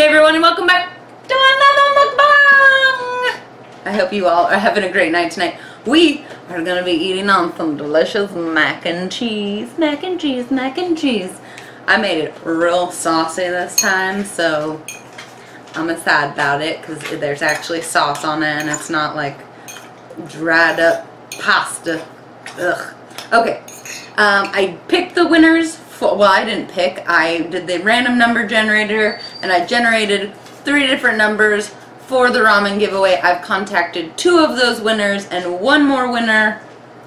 Hey everyone, and welcome back to another mukbang! I hope you all are having a great night tonight. We are going to be eating on some delicious mac and cheese. Mac and cheese, mac and cheese. I made it real saucy this time, so I'm excited about it because there's actually sauce on it and it's not like dried up pasta. Ugh. Okay, I picked the winners. Well, I didn't pick. I did the random number generator and I generated 3 different numbers for the ramen giveaway. I've contacted 2 of those winners and 1 more winner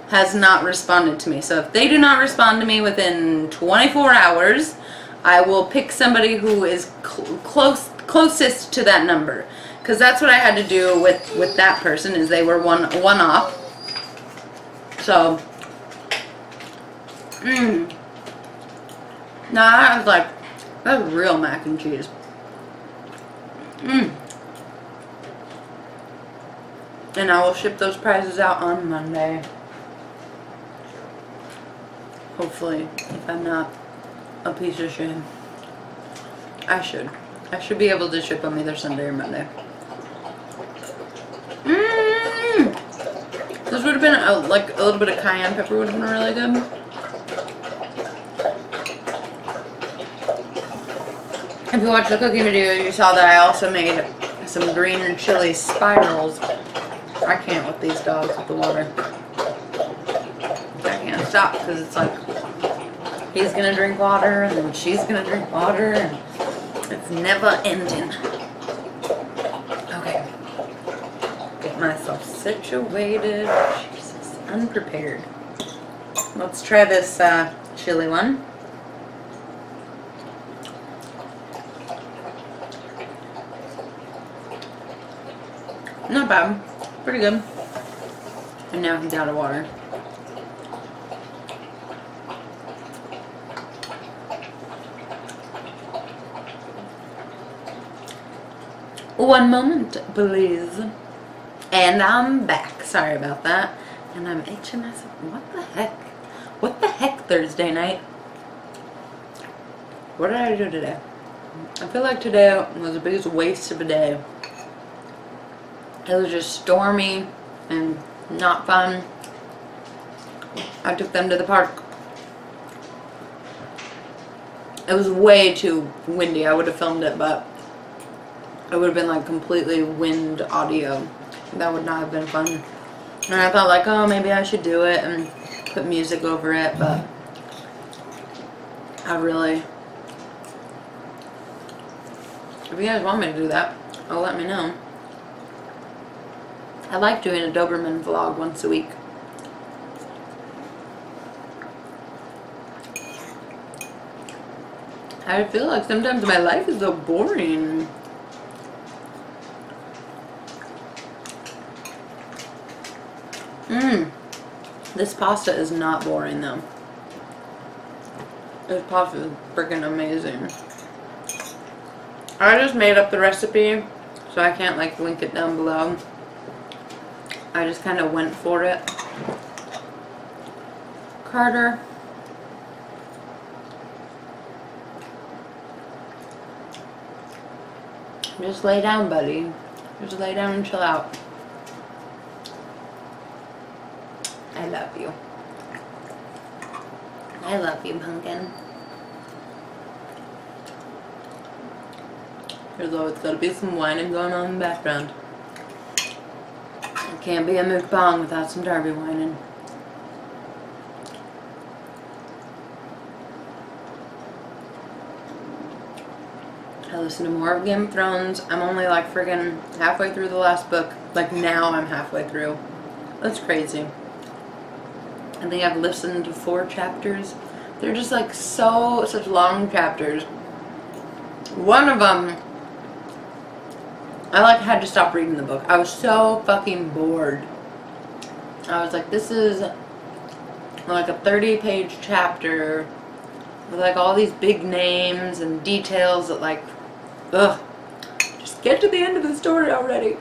has not responded to me. So if they do not respond to me within 24 hours, I will pick somebody who is closest to that number. Because that's what I had to do with that person, is they were one off. So, now I was like, that's real mac and cheese. And I will ship those prizes out on Monday. Hopefully, if I'm not a piece of shit. I should be able to ship them either Sunday or Monday. This would have been like a little bit of cayenne pepper would have been really good. If you watched the cooking video, you saw that I also made some green chili spirals. I can't with these dogs with the water. I can't stop because it's like he's gonna drink water and then she's gonna drink water and it's never ending. Okay. Get myself situated. Jesus, unprepared. Let's try this chili one. Not bad. Pretty good. And now he's out of water. One moment, please. And I'm back. Sorry about that. And I'm itching myself. What the heck? What the heck, Thursday night? What did I do today? I feel like today was the biggest waste of a day. It was just stormy and not fun. I took them to the park. It was way too windy. I would have filmed it, but it would have been like completely wind audio. That would not have been fun. And I thought like, oh, maybe I should do it and put music over it, but if you guys want me to do that, let me know. I like doing a Doberman vlog once a week. I feel like sometimes my life is so boring. This pasta is not boring though. This pasta is freaking amazing. I just made up the recipe, so I can't like link it down below. I just kind of went for it. Carter. Just lay down, buddy. Just lay down and chill out. I love you. I love you, pumpkin. There's always gotta be some whining going on in the background. Can't be a mukbang without some Darby whining. I listen to more of Game of Thrones. I'm only like friggin' halfway through the last book. Like now I'm halfway through. That's crazy. I think I've listened to 4 chapters. They're just like such long chapters. One of them, I like had to stop reading the book. I was so fucking bored. I was like, this is like a 30-page chapter with like all these big names and details that like, ugh, just get to the end of the story already.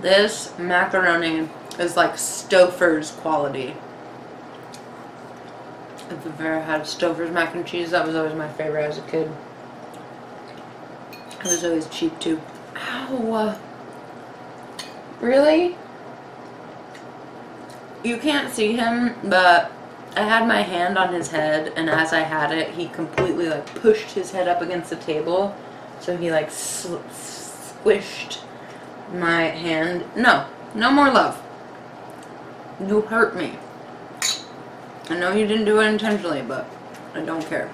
This macaroni is like Stouffer's quality. If you've ever had Stouffer's mac and cheese, that was always my favorite as a kid. It was always cheap too. Ow! Really? You can't see him, but I had my hand on his head, and as I had it, he completely like pushed his head up against the table, so he like squished my hand. No, no more love. You hurt me. I know you didn't do it intentionally, but I don't care.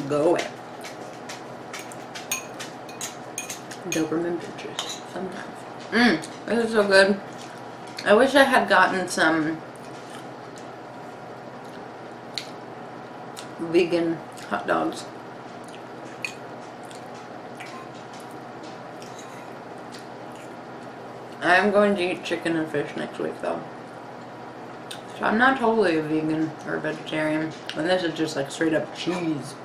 Go away. Doberman pictures sometimes. This is so good. I wish I had gotten some vegan hot dogs. I'm going to eat chicken and fish next week though. So I'm not totally a vegan or vegetarian. And this is just like straight up cheese.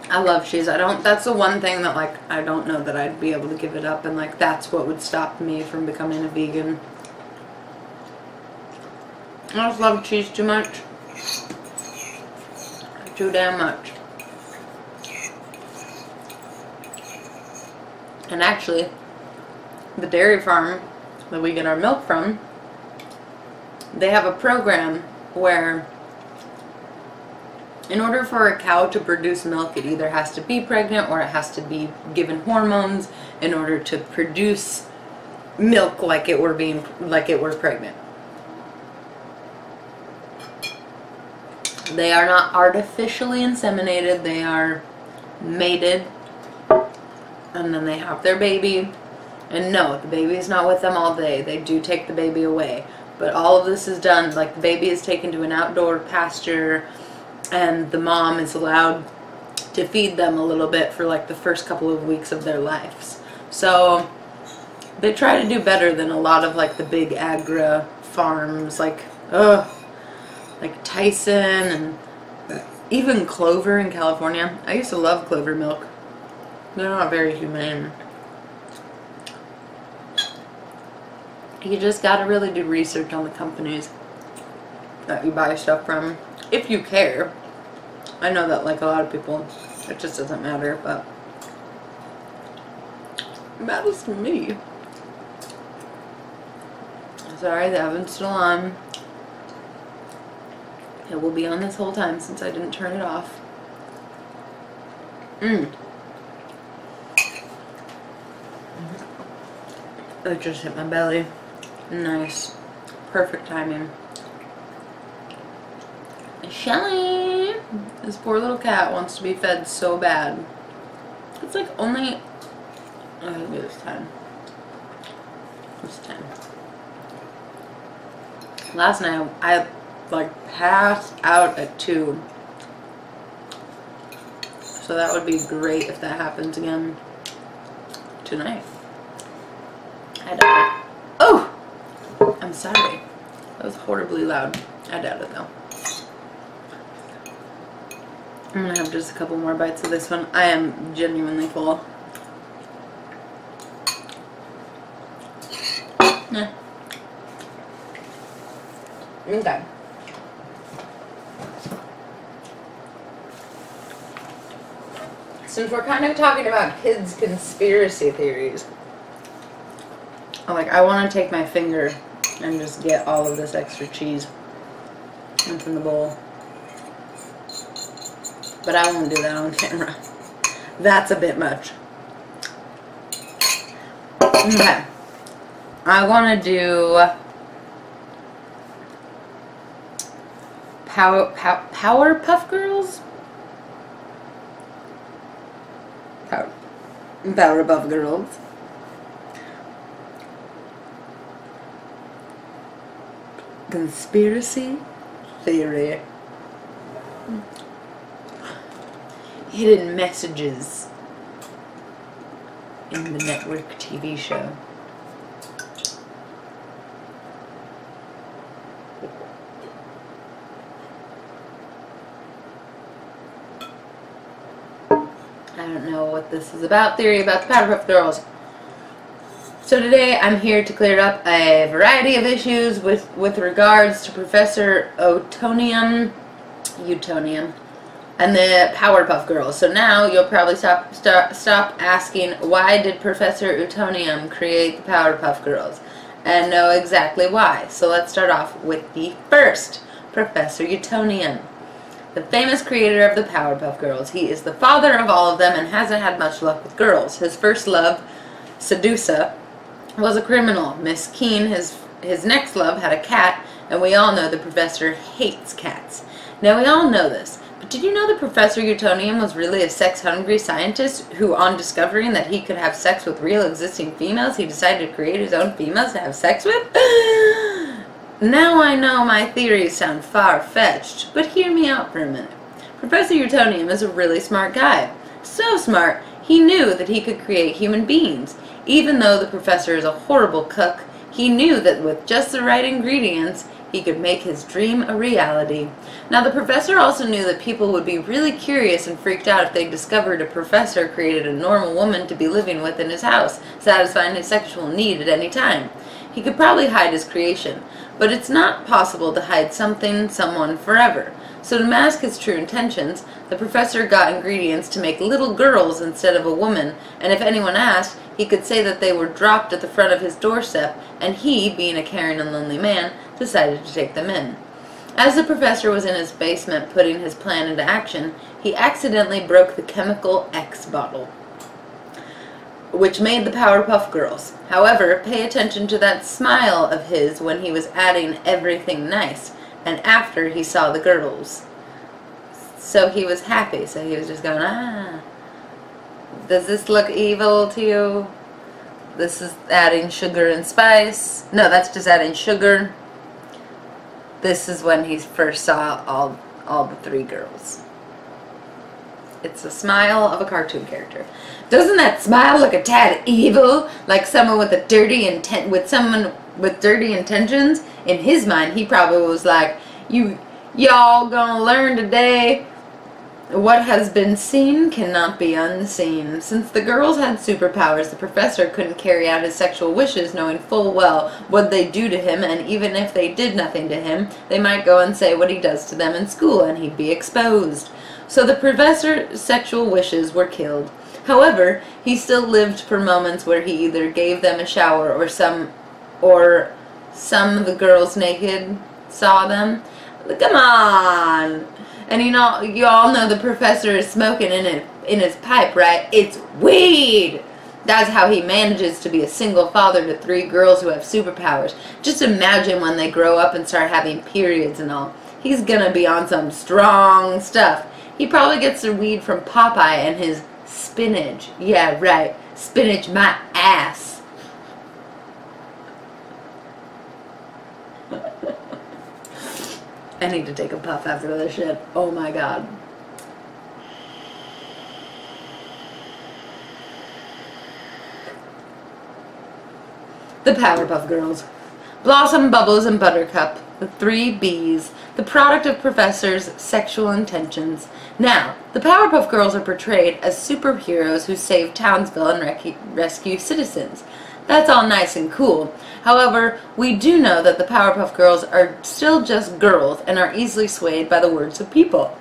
I love cheese. That's the one thing that like I don't know that I'd be able to give it up, and like that's what would stop me from becoming a vegan. I just love cheese too much. Too damn much. And actually, the dairy farm that we get our milk from, they have a program where in order for a cow to produce milk, it either has to be pregnant or it has to be given hormones in order to produce milk like it were pregnant. They are not artificially inseminated, they are mated, and then they have their baby. And no, the baby is not with them all day. They do take the baby away. But all of this is done, like the baby is taken to an outdoor pasture, and the mom is allowed to feed them a little bit for like the first couple of weeks of their lives. So they try to do better than a lot of like the big agri farms, like Tyson and even Clover in California. I used to love Clover milk. They're not very humane. You just gotta really do research on the companies that you buy stuff from, if you care. I know that like a lot of people, it just doesn't matter, but it matters to me. Sorry, the oven's still on. It will be on this whole time since I didn't turn it off. It just hit my belly. Nice. Perfect timing. Shelly! This poor little cat wants to be fed so bad. It's like only... I think it's 10. It's 10. Last night, I like passed out at 2. So that would be great if that happens again tonight. I doubt it. Oh! I'm sorry. That was horribly loud. I doubt it though. I'm gonna have just a couple more bites of this one. I am genuinely full. Yeah. Okay. Since we're kind of talking about kids' conspiracy theories, I want to take my finger and just get all of this extra cheese into the bowl. But I won't do that on camera. That's a bit much. Okay. I want to do Powerpuff Girls? Powerpuff Girls. Conspiracy theory. Hidden messages in the network TV show. I don't know what this is about. Theory about the Powerpuff Girls. So today I'm here to clear up a variety of issues with regards to Professor Utonium and the Powerpuff Girls. So now you'll probably stop asking, why did Professor Utonium create the Powerpuff Girls? And know exactly why. So let's start off with the first, Professor Utonium, the famous creator of the Powerpuff Girls. He is the father of all of them and hasn't had much luck with girls. His first love, Sedusa, was a criminal. Miss Keen, his next love, had a cat, and we all know the professor hates cats. Now we all know this, but did you know that Professor Utonium was really a sex-hungry scientist who, on discovering that he could have sex with real existing females, he decided to create his own females to have sex with? Now I know my theories sound far-fetched, but hear me out for a minute. Professor Utonium is a really smart guy. So smart, he knew that he could create human beings. Even though the professor is a horrible cook, he knew that with just the right ingredients, he could make his dream a reality. Now the professor also knew that people would be really curious and freaked out if they discovered a professor created a normal woman to be living with in his house, satisfying his sexual need at any time. He could probably hide his creation, but it's not possible to hide someone forever. So to mask his true intentions, the professor got ingredients to make little girls instead of a woman, and if anyone asked, he could say that they were dropped at the front of his doorstep, and he, being a caring and lonely man, decided to take them in. As the professor was in his basement putting his plan into action, he accidentally broke the chemical X bottle, which made the Powerpuff Girls. However, pay attention to that smile of his when he was adding everything nice, and after he saw the girls. So he was happy, so he was just going, ah. Does this look evil to you? This is adding sugar and spice. No, that's just adding sugar. This is when he first saw all the three girls. It's a smile of a cartoon character. Doesn't that smile look a tad evil? Like someone with a dirty intent, with someone with dirty intentions? In his mind, he probably was like, y'all gonna learn today, what has been seen cannot be unseen. Since the girls had superpowers, the professor couldn't carry out his sexual wishes, knowing full well what they'd do to him, and even if they did nothing to him, they might go and say what he does to them in school, and he'd be exposed. So the professor's sexual wishes were killed. However, he still lived for moments where he either gave them a shower or some of the girls naked saw them. Come on! And you all know the professor is smoking in his pipe, right? It's weed! That's how he manages to be a single father to three girls who have superpowers. Just imagine when they grow up and start having periods and all. He's gonna be on some strong stuff. He probably gets the weed from Popeye and his spinach. Yeah, right. Spinach my ass. I need to take a puff after this shit. Oh my god. The Powerpuff Girls. Blossom, Bubbles, and Buttercup, the three B's, the product of Professor's sexual intentions. Now, the Powerpuff Girls are portrayed as superheroes who save Townsville and rescue citizens. That's all nice and cool. However, we do know that the Powerpuff Girls are still just girls and are easily swayed by the words of people.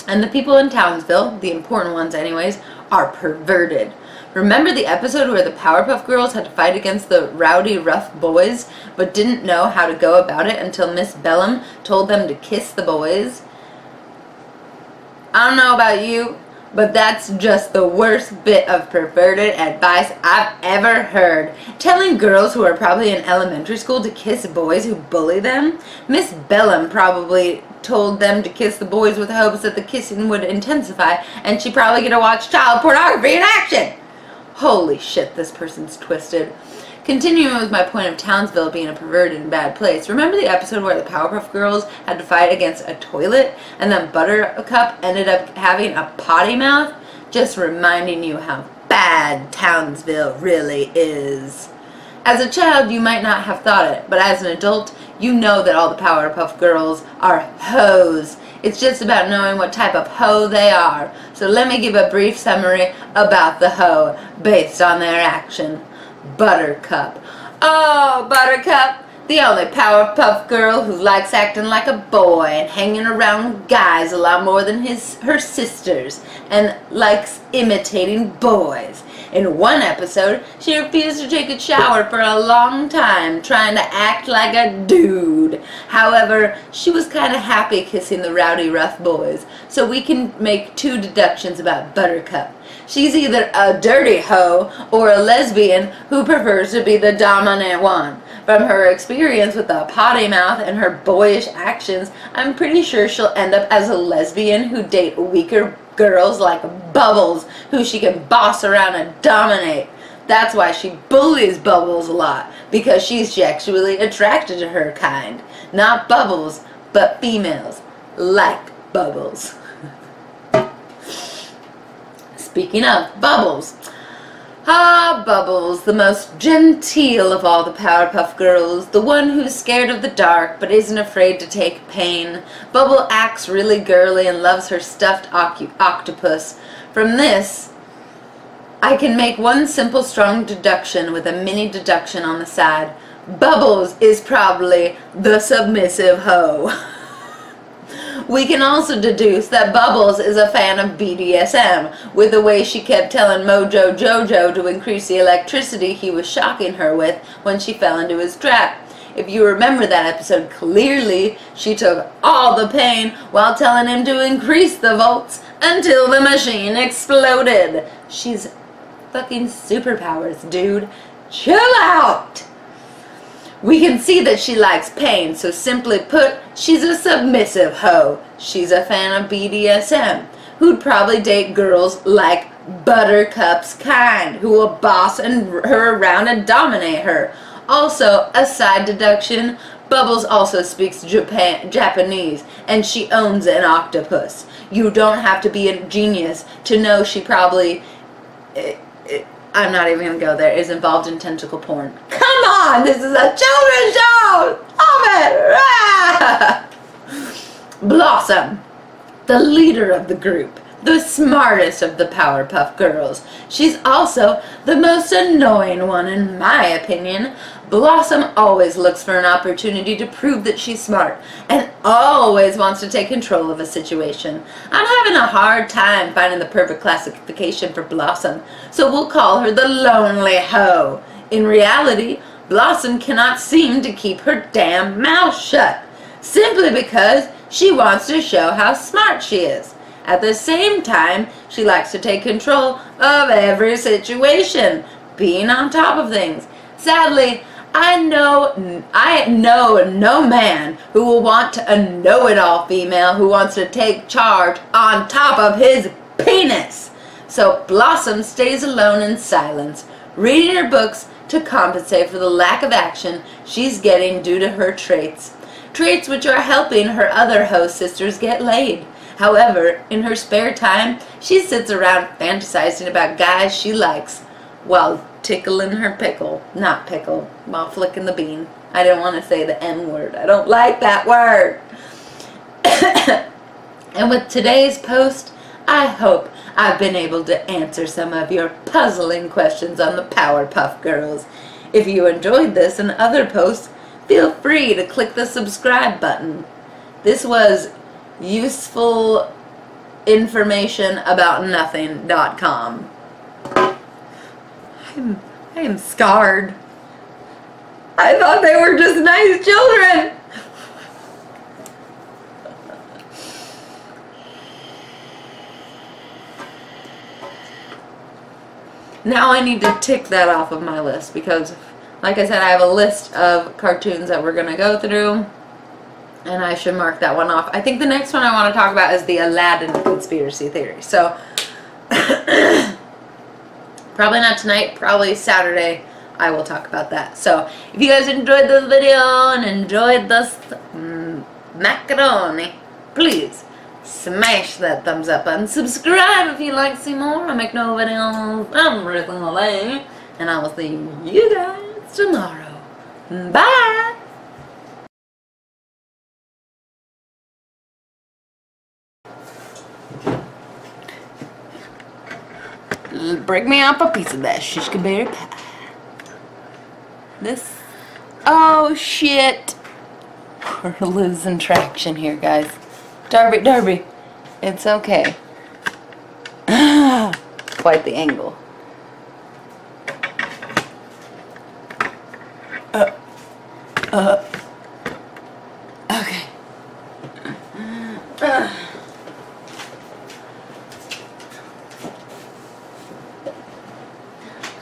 And the people in Townsville, the important ones anyways, are perverted. Remember the episode where the Powerpuff Girls had to fight against the rowdy, rough boys, but didn't know how to go about it until Miss Bellum told them to kiss the boys? I don't know about you, but that's just the worst bit of perverted advice I've ever heard. Telling girls who are probably in elementary school to kiss boys who bully them? Miss Bellum probably told them to kiss the boys with hopes that the kissing would intensify, and she probably get to watch child pornography in action. Holy shit, this person's twisted. Continuing with my point of Townsville being a perverted and bad place, remember the episode where the Powerpuff Girls had to fight against a toilet and then Buttercup ended up having a potty mouth? Just reminding you how bad Townsville really is. As a child, you might not have thought it, but as an adult, you know that all the Powerpuff Girls are hoes. It's just about knowing what type of hoe they are. So let me give a brief summary about the hoe based on their action. Buttercup. Oh, Buttercup, the only Powerpuff Girl who likes acting like a boy and hanging around with guys a lot more than her sisters, and likes imitating boys. In one episode, she refused to take a shower for a long time, trying to act like a dude. However, she was kind of happy kissing the rowdy rough boys, so we can make two deductions about Buttercup. She's either a dirty hoe or a lesbian who prefers to be the dominant one. From her experience with the potty mouth and her boyish actions, I'm pretty sure she'll end up as a lesbian who date weaker girls like Bubbles, who she can boss around and dominate. That's why she bullies Bubbles a lot, because she's sexually attracted to her kind. Not Bubbles, but females like Bubbles. Speaking of Bubbles, Bubbles, the most genteel of all the Powerpuff Girls, the one who's scared of the dark but isn't afraid to take pain. Bubble acts really girly and loves her stuffed octopus. From this, I can make one simple strong deduction with a mini deduction on the side. Bubbles is probably the submissive hoe. We can also deduce that Bubbles is a fan of BDSM, with the way she kept telling Mojo Jojo to increase the electricity he was shocking her with when she fell into his trap. If you remember that episode clearly, she took all the pain while telling him to increase the volts until the machine exploded. She's fucking superpowers, dude. Chill out! We can see that she likes pain, so simply put, she's a submissive hoe. She's a fan of BDSM, who'd probably date girls like Buttercup's kind, who will boss her around and dominate her. Also, a side deduction, Bubbles also speaks Japanese, and she owns an octopus. You don't have to be a genius to know she probably... I'm not even going to go there, is involved in tentacle porn. Come on! This is a children's show! Stop it! Ah! Blossom, the leader of the group, the smartest of the Powerpuff Girls. She's also the most annoying one, in my opinion. Blossom always looks for an opportunity to prove that she's smart, and always wants to take control of a situation. I'm having a hard time finding the perfect classification for Blossom, so we'll call her the lonely hoe. In reality, Blossom cannot seem to keep her damn mouth shut, simply because she wants to show how smart she is. At the same time, she likes to take control of every situation, being on top of things. Sadly, I know no man who will want a know-it-all female who wants to take charge on top of his penis. So Blossom stays alone in silence, reading her books to compensate for the lack of action she's getting due to her traits. Traits which are helping her other hoe sisters get laid. However, in her spare time, she sits around fantasizing about guys she likes while tickling her pickle. Not pickle, while flicking the bean. I didn't want to say the M word. I don't like that word. And with today's post, I hope I've been able to answer some of your puzzling questions on the Powerpuff Girls. If you enjoyed this and other posts, feel free to click the subscribe button. This was useful information about nothing.com. I am scarred. I thought they were just nice children. Now I need to tick that off of my list because, like I said, I have a list of cartoons that we're going to go through, and I should mark that one off. I think the next one I want to talk about is the Aladdin conspiracy theory. So, probably not tonight, probably Saturday, I will talk about that. So, if you guys enjoyed this video and enjoyed this macaroni, please smash that thumbs up button. Subscribe if you'd like to see more. I make no videos every single day. And I will see you guys tomorrow. Bye! Break me up a piece of that shish berry pie. This, oh shit. We're losing traction here, guys. Darby, it's okay. Quite the angle. Okay.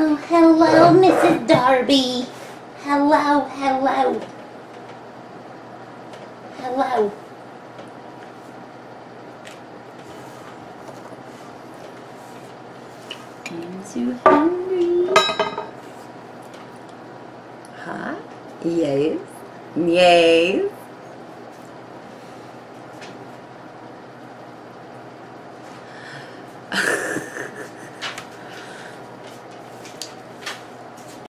Oh, hello, Mrs. Darby. Hello. Hello. I'm so hungry. Huh? Yes. Yes.